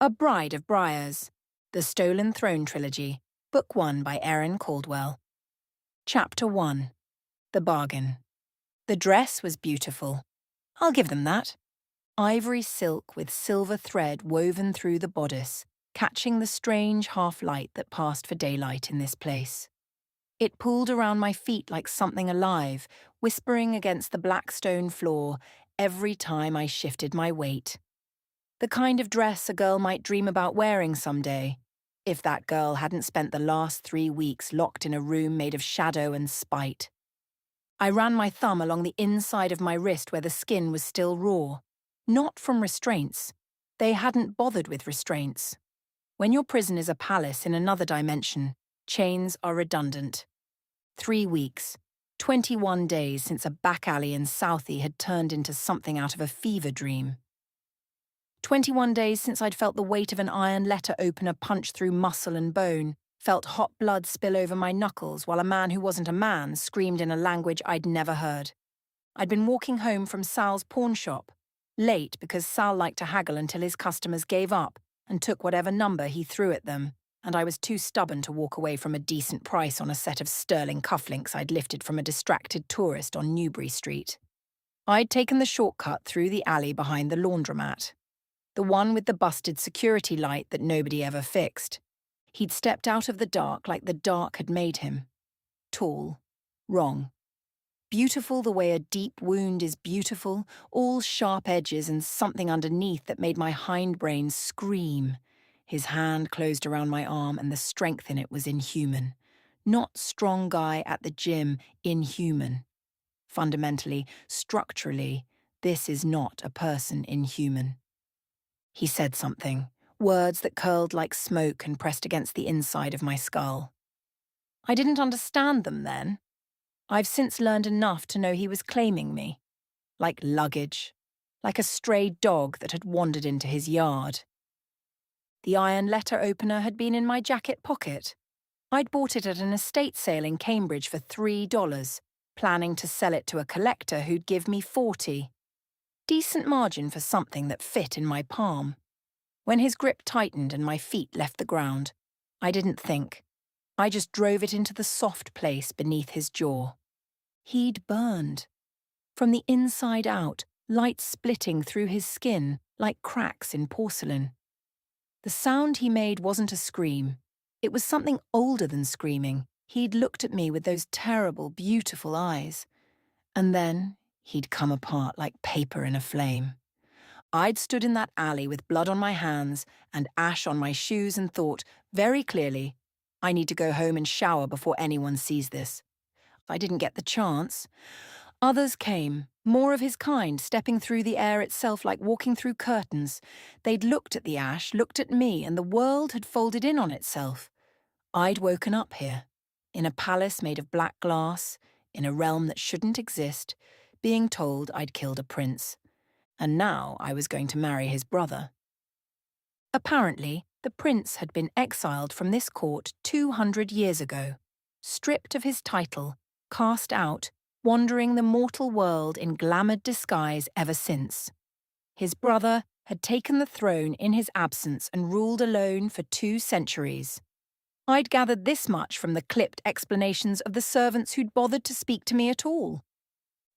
A Bride of Briars, The Stolen Throne Trilogy, Book 1 by Erin Caldwell. Chapter 1. The Bargain. The dress was beautiful. I'll give them that. Ivory silk with silver thread woven through the bodice, catching the strange half-light that passed for daylight in this place. It pulled around my feet like something alive, whispering against the black stone floor every time I shifted my weight. The kind of dress a girl might dream about wearing someday, if that girl hadn't spent the last 3 weeks locked in a room made of shadow and spite. I ran my thumb along the inside of my wrist where the skin was still raw. Not from restraints. They hadn't bothered with restraints. When your prison is a palace in another dimension, chains are redundant. 3 weeks, 21 days since a back alley in Southie had turned into something out of a fever dream. 21 days since I'd felt the weight of an iron letter opener punch through muscle and bone, felt hot blood spill over my knuckles while a man who wasn't a man screamed in a language I'd never heard. I'd been walking home from Sal's pawn shop, late because Sal liked to haggle until his customers gave up and took whatever number he threw at them, and I was too stubborn to walk away from a decent price on a set of sterling cufflinks I'd lifted from a distracted tourist on Newbury Street. I'd taken the shortcut through the alley behind the laundromat. The one with the busted security light that nobody ever fixed. He'd stepped out of the dark like the dark had made him. Tall. Wrong. Beautiful the way a deep wound is beautiful, all sharp edges and something underneath that made my hindbrain scream. His hand closed around my arm and the strength in it was inhuman. Not strong guy at the gym, inhuman. Fundamentally, structurally, this is not a person inhuman. He said something, words that curled like smoke and pressed against the inside of my skull. I didn't understand them then. I've since learned enough to know he was claiming me. Like luggage. Like a stray dog that had wandered into his yard. The iron letter opener had been in my jacket pocket. I'd bought it at an estate sale in Cambridge for $3, planning to sell it to a collector who'd give me $40. Decent margin for something that fit in my palm. When his grip tightened and my feet left the ground, I didn't think. I just drove it into the soft place beneath his jaw. He'd burned. From the inside out, light splitting through his skin like cracks in porcelain. The sound he made wasn't a scream. It was something older than screaming. He'd looked at me with those terrible, beautiful eyes. And then he'd come apart like paper in a flame. I'd stood in that alley with blood on my hands and ash on my shoes and thought, very clearly, I need to go home and shower before anyone sees this. I didn't get the chance. Others came, more of his kind, stepping through the air itself like walking through curtains. They'd looked at the ash, looked at me, and the world had folded in on itself. I'd woken up here, in a palace made of black glass, in a realm that shouldn't exist, being told I'd killed a prince. And now I was going to marry his brother. Apparently, the prince had been exiled from this court 200 years ago, stripped of his title, cast out, wandering the mortal world in glamoured disguise ever since. His brother had taken the throne in his absence and ruled alone for 2 centuries. I'd gathered this much from the clipped explanations of the servants who'd bothered to speak to me at all.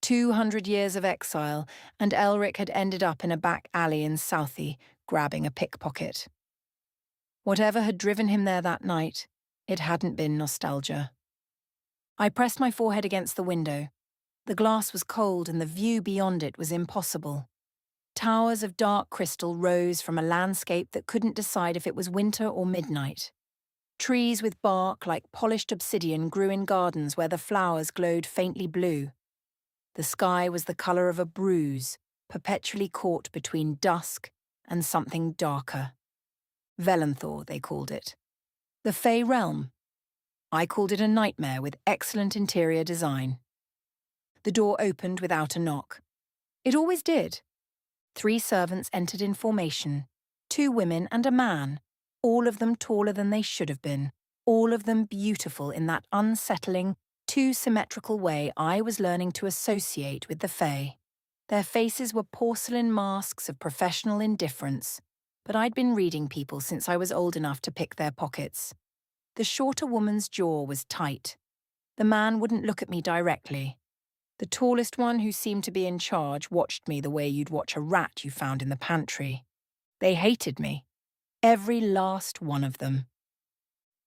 200 years of exile, and Elric had ended up in a back alley in Southie, grabbing a pickpocket. Whatever had driven him there that night, it hadn't been nostalgia. I pressed my forehead against the window. The glass was cold and the view beyond it was impossible. Towers of dark crystal rose from a landscape that couldn't decide if it was winter or midnight. Trees with bark like polished obsidian grew in gardens where the flowers glowed faintly blue. The sky was the colour of a bruise, perpetually caught between dusk and something darker. Velenthor, they called it. The Fey realm. I called it a nightmare with excellent interior design. The door opened without a knock. It always did. 3 servants entered in formation, 2 women and a man, all of them taller than they should have been, all of them beautiful in that unsettling, too symmetrical way I was learning to associate with the Fae. Their faces were porcelain masks of professional indifference, but I'd been reading people since I was old enough to pick their pockets. The shorter woman's jaw was tight. The man wouldn't look at me directly. The tallest one, who seemed to be in charge, watched me the way you'd watch a rat you found in the pantry. They hated me. Every last one of them.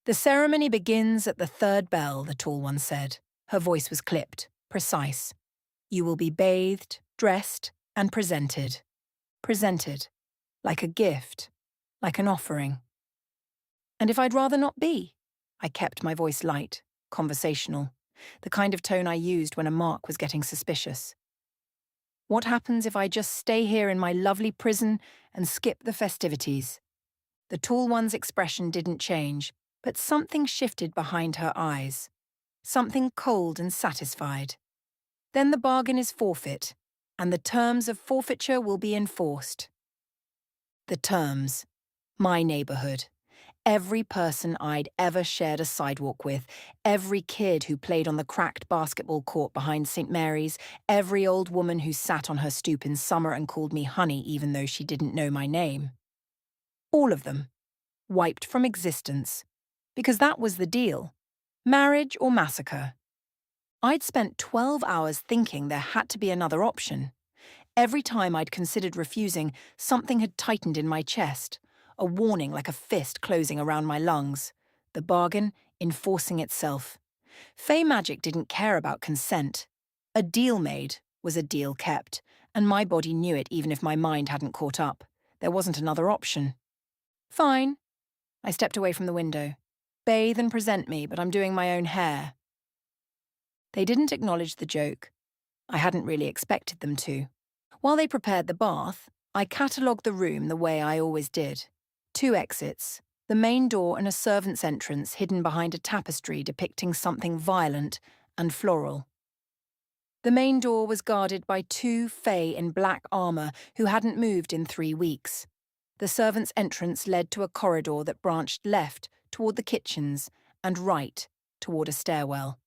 "The ceremony begins at the third bell," the tall one said. Her voice was clipped, precise. "You will be bathed, dressed, and presented. Presented. Like a gift. Like an offering." And if I'd rather not be? I kept my voice light, conversational, the kind of tone I used when a mark was getting suspicious. "What happens if I just stay here in my lovely prison and skip the festivities?" The tall one's expression didn't change, but something shifted behind her eyes. Something cold and satisfied. "Then the bargain is forfeit, and the terms of forfeiture will be enforced." The terms. My neighborhood. Every person I'd ever shared a sidewalk with, every kid who played on the cracked basketball court behind St. Mary's, every old woman who sat on her stoop in summer and called me honey even though she didn't know my name. All of them. Wiped from existence. Because that was the deal. Marriage or massacre. I'd spent 12 hours thinking there had to be another option. Every time I'd considered refusing, something had tightened in my chest. A warning like a fist closing around my lungs. The bargain enforcing itself. Fey magic didn't care about consent. A deal made was a deal kept, and my body knew it even if my mind hadn't caught up. There wasn't another option. Fine. I stepped away from the window. Bathe and present me, but I'm doing my own hair. They didn't acknowledge the joke. I hadn't really expected them to. While they prepared the bath, I catalogued the room the way I always did. 2 exits, the main door and a servant's entrance hidden behind a tapestry depicting something violent and floral. The main door was guarded by 2 Fae in black armour who hadn't moved in 3 weeks. The servant's entrance led to a corridor that branched left toward the kitchens and right toward a stairwell.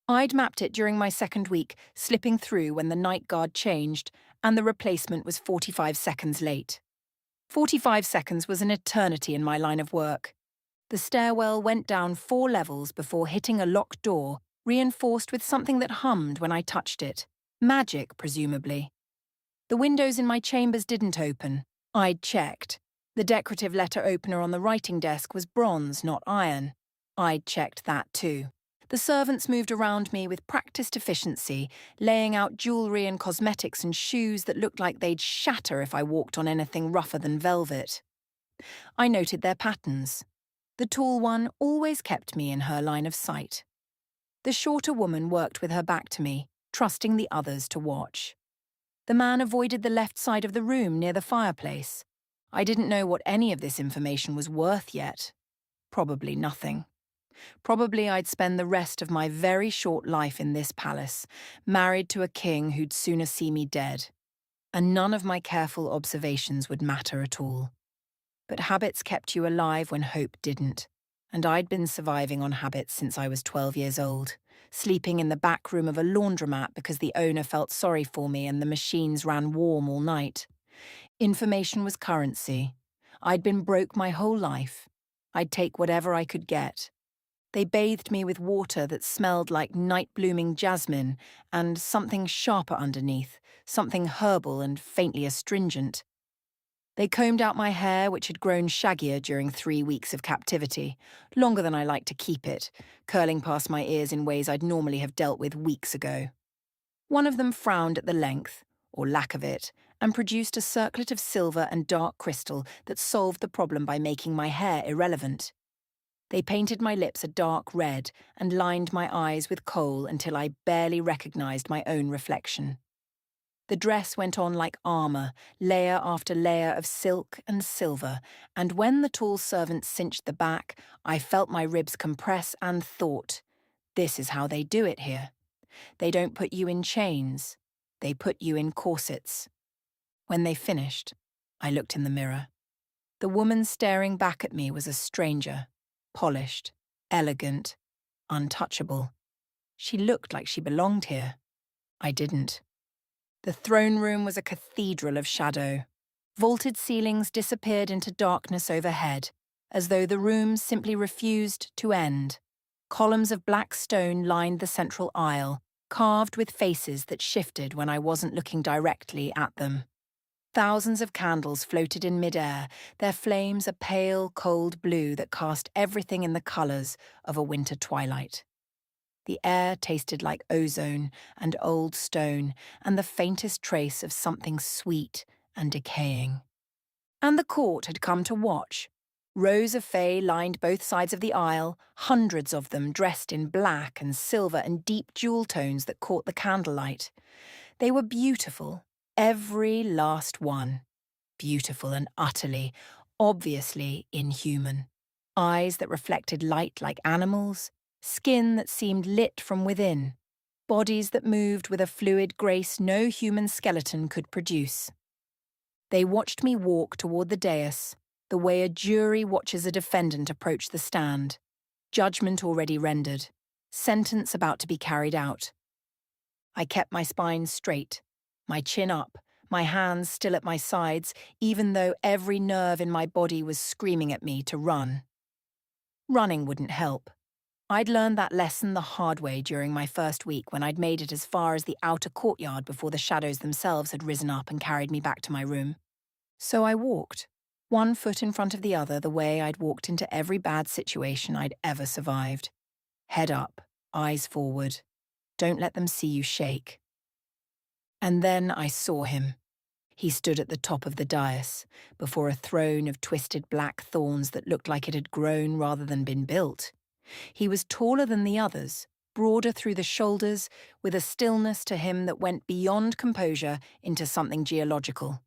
I'd mapped it during my second week, slipping through when the night guard changed and the replacement was 45 seconds late. 45 seconds was an eternity in my line of work. The stairwell went down 4 levels before hitting a locked door, reinforced with something that hummed when I touched it. Magic, presumably. The windows in my chambers didn't open. I'd checked. The decorative letter opener on the writing desk was bronze, not iron. I'd checked that too. The servants moved around me with practiced efficiency, laying out jewellery and cosmetics and shoes that looked like they'd shatter if I walked on anything rougher than velvet. I noted their patterns. The tall one always kept me in her line of sight. The shorter woman worked with her back to me, trusting the others to watch. The man avoided the left side of the room near the fireplace. I didn't know what any of this information was worth yet. Probably nothing. Probably I'd spend the rest of my very short life in this palace, married to a king who'd sooner see me dead. And none of my careful observations would matter at all. But habits kept you alive when hope didn't. And I'd been surviving on habits since I was 12 years old, sleeping in the back room of a laundromat because the owner felt sorry for me and the machines ran warm all night. Information was currency. I'd been broke my whole life. I'd take whatever I could get. They bathed me with water that smelled like night-blooming jasmine and something sharper underneath, something herbal and faintly astringent. They combed out my hair, which had grown shaggier during 3 weeks of captivity, longer than I liked to keep it, curling past my ears in ways I'd normally have dealt with weeks ago. One of them frowned at the length, or lack of it, and produced a circlet of silver and dark crystal that solved the problem by making my hair irrelevant. They painted my lips a dark red and lined my eyes with kohl until I barely recognized my own reflection. The dress went on like armor, layer after layer of silk and silver, and when the tall servant cinched the back, I felt my ribs compress and thought, this is how they do it here. They don't put you in chains. They put you in corsets. When they finished, I looked in the mirror. The woman staring back at me was a stranger. Polished, elegant, untouchable. She looked like she belonged here. I didn't. The throne room was a cathedral of shadow. Vaulted ceilings disappeared into darkness overhead, as though the rooms simply refused to end. Columns of black stone lined the central aisle, carved with faces that shifted when I wasn't looking directly at them. Thousands of candles floated in midair, their flames a pale, cold blue that cast everything in the colours of a winter twilight. The air tasted like ozone and old stone and the faintest trace of something sweet and decaying. And the court had come to watch. Rows of fae lined both sides of the aisle, hundreds of them dressed in black and silver and deep jewel tones that caught the candlelight. They were beautiful, every last one. Beautiful and utterly, obviously inhuman. Eyes that reflected light like animals, skin that seemed lit from within, bodies that moved with a fluid grace no human skeleton could produce. They watched me walk toward the dais, the way a jury watches a defendant approach the stand. Judgment already rendered, sentence about to be carried out. I kept my spine straight, my chin up, my hands still at my sides, even though every nerve in my body was screaming at me to run. Running wouldn't help. I'd learned that lesson the hard way during my first week when I'd made it as far as the outer courtyard before the shadows themselves had risen up and carried me back to my room. So I walked, one foot in front of the other, the way I'd walked into every bad situation I'd ever survived. Head up, eyes forward. Don't let them see you shake. And then I saw him. He stood at the top of the dais, before a throne of twisted black thorns that looked like it had grown rather than been built. He was taller than the others, broader through the shoulders, with a stillness to him that went beyond composure into something geological.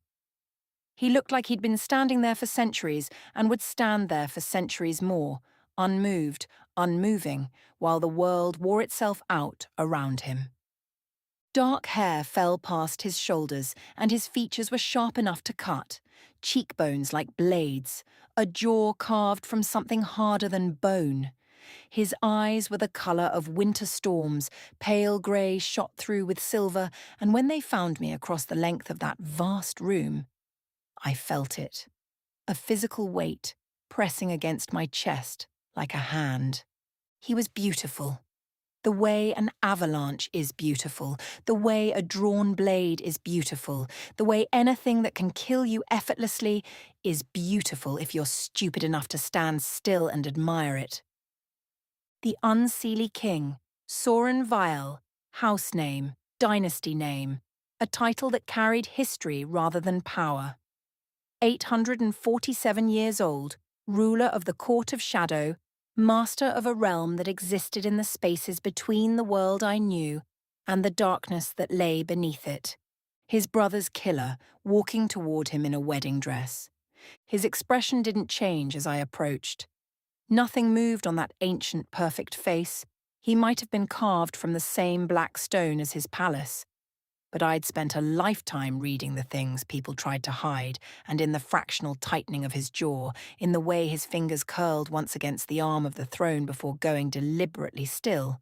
He looked like he'd been standing there for centuries and would stand there for centuries more, unmoved, unmoving, while the world wore itself out around him. Dark hair fell past his shoulders, and his features were sharp enough to cut, cheekbones like blades, a jaw carved from something harder than bone. His eyes were the colour of winter storms, pale grey shot through with silver, and when they found me across the length of that vast room, I felt it. A physical weight pressing against my chest like a hand. He was beautiful. The way an avalanche is beautiful, the way a drawn blade is beautiful, the way anything that can kill you effortlessly is beautiful if you're stupid enough to stand still and admire it. The Unseelie King, Soren Vial, house name, dynasty name, a title that carried history rather than power. 847 years old, ruler of the Court of Shadow, master of a realm that existed in the spaces between the world I knew and the darkness that lay beneath it. His brother's killer, walking toward him in a wedding dress. His expression didn't change as I approached. Nothing moved on that ancient, perfect face. He might have been carved from the same black stone as his palace. But I'd spent a lifetime reading the things people tried to hide, and in the fractional tightening of his jaw, in the way his fingers curled once against the arm of the throne before going deliberately still,